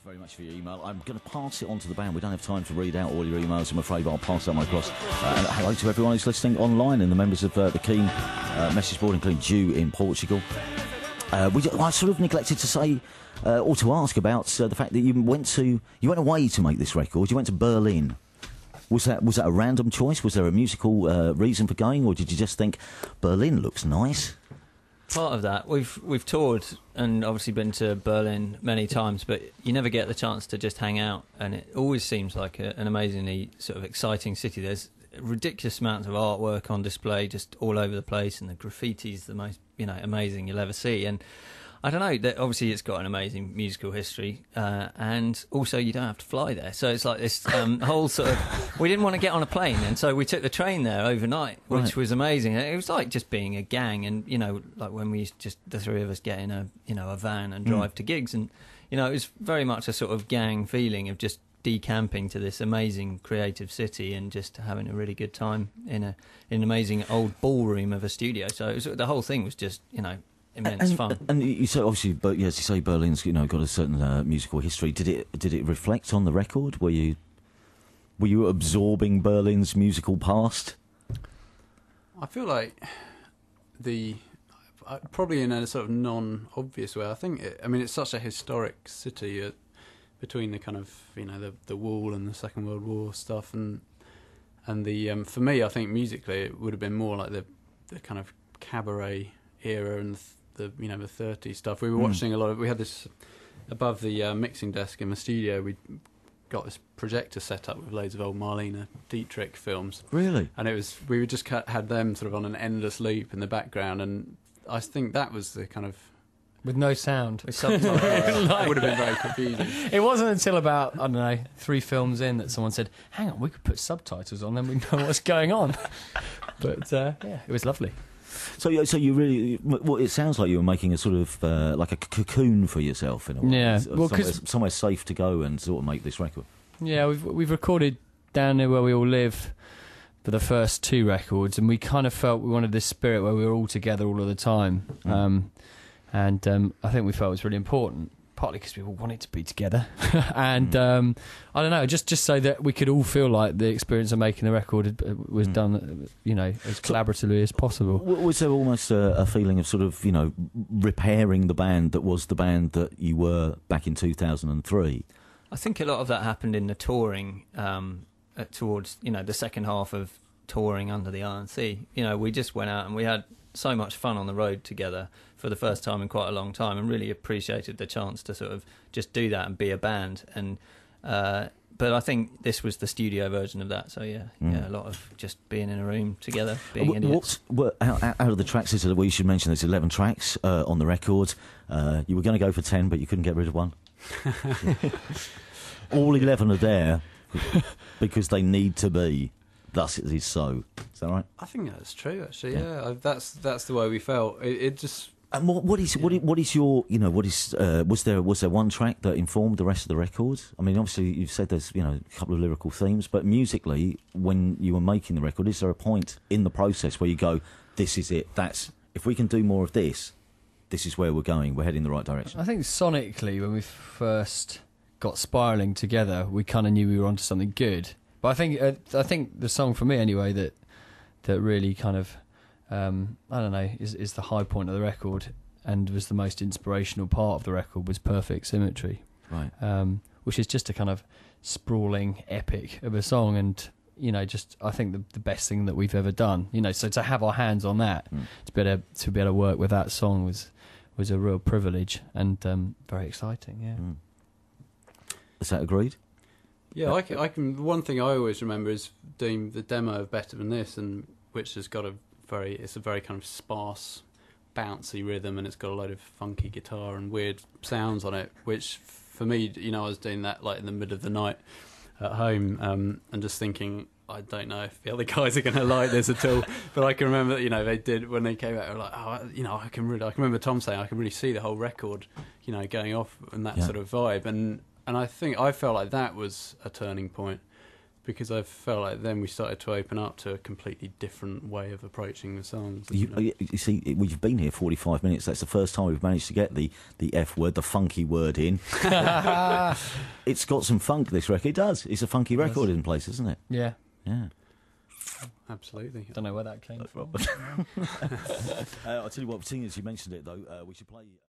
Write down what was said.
very much for your email. I'm going to pass it on to the band. We don't have time to read out all your emails, I'm afraid, but I'll pass that one across. And hello to everyone who's listening online and the members of the Keane message board, including Jew in Portugal. I sort of neglected to say or to ask about the fact that you went away to make this record. You went to Berlin. Was that a random choice? Was there a musical reason for going, or did you just think Berlin looks nice? Part of that, we've toured and obviously been to Berlin many times, but you never get the chance to just hang out, and it always seems like an amazingly sort of exciting city. There's ridiculous amounts of artwork on display just all over the place, and the graffiti's the most amazing you'll ever see. And I don't know, that obviously it's got an amazing musical history, and also you don't have to fly there. So it's like this whole sort of... We didn't want to get on a plane, and so we took the train there overnight, which was amazing. It was like just being a gang, and, like when we used to just, the three of us, get in a van and drive to gigs, and, it was very much a sort of gang feeling of just decamping to this amazing creative city and just having a really good time in an amazing old ballroom of a studio. So the whole thing was just, immense fun. And you say, obviously, but as you say, Berlin's got a certain musical history. Did it reflect on the record? Were you absorbing Berlin's musical past? I feel like probably in a sort of non-obvious way. I think it's such a historic city between the kind of the wall and the Second World War stuff, and the for me, I think musically it would have been more like the kind of cabaret era and the 30s stuff. We were watching a lot of. We had this above the mixing desk in the studio. We got this projector set up with loads of old Marlene Dietrich films. Really? And we would just had them sort of on an endless loop in the background, and I think that was the kind of... With no sound. With subtitles. It would have been very confusing. It wasn't until about, 3 films in that someone said, hang on, we could put subtitles on, then we know what's going on. But, it was lovely. So you really... Well, it sounds like you were making a sort of, like a cocoon for yourself in a way. Yeah. Well, somewhere safe to go and sort of make this record. Yeah, we've recorded down near where we all live for the first 2 records, and we kind of felt we wanted this spirit where we were all together all of the time. And I think we felt it was really important, partly because we all wanted to be together. And I don't know, just so that we could all feel like the experience of making the record was done, as collaboratively as possible. Was there almost a feeling of sort of, repairing the band that was the band that you were back in 2003? I think a lot of that happened in the touring towards, the second half of touring under the RNC. We just went out and we had so much fun on the road together for the first time in quite a long time, and really appreciated the chance to sort of just do that and be a band. And but I think this was the studio version of that. So yeah, a lot of just being in a room together, being idiots. Out of the tracks, we should mention there's 11 tracks on the record. You were going to go for 10, but you couldn't get rid of one. All 11 are there because they need to be. Thus it is so. Is that right? I think that's true, actually. Yeah, that's the way we felt. It just. And what is your was there one track that informed the rest of the record? I mean, obviously you've said there's a couple of lyrical themes, but musically, when you were making the record, is there a point in the process where you go, this is it? If we can do more of this, this is where we're going. We're heading in the right direction. I think sonically, when we first got spiralling together, we kind of knew we were onto something good. But I think the song for me anyway that really kind of is the high point of the record and was the most inspirational part of the record was Perfect Symmetry, right? Which is just a kind of sprawling epic of a song, and just I think the best thing that we've ever done. So to have our hands on that, to be able to work with that song was a real privilege and very exciting. Yeah. Is that agreed? Yeah, I can. One thing I always remember is doing the demo of Better Than This, and which has got it's a very kind of sparse, bouncy rhythm, and it's got a load of funky guitar and weird sounds on it. Which for me, I was doing that like in the middle of the night at home, and just thinking, I don't know if the other guys are going to like this at all. But I can remember, they did when they came out. They were like, I can remember Tom saying I can really see the whole record, going off and that sort of vibe. And I think I felt like that was a turning point because I felt like then we started to open up to a completely different way of approaching the songs. You see, we've been here 45 minutes. That's the first time we've managed to get the F word, the funky word in. It's got some funk, this record. It does. It's a funky record in places, isn't it? Yeah. Yeah. Absolutely. Don't know where that came from. I'll tell you what, seeing as you mentioned it, though, we should play...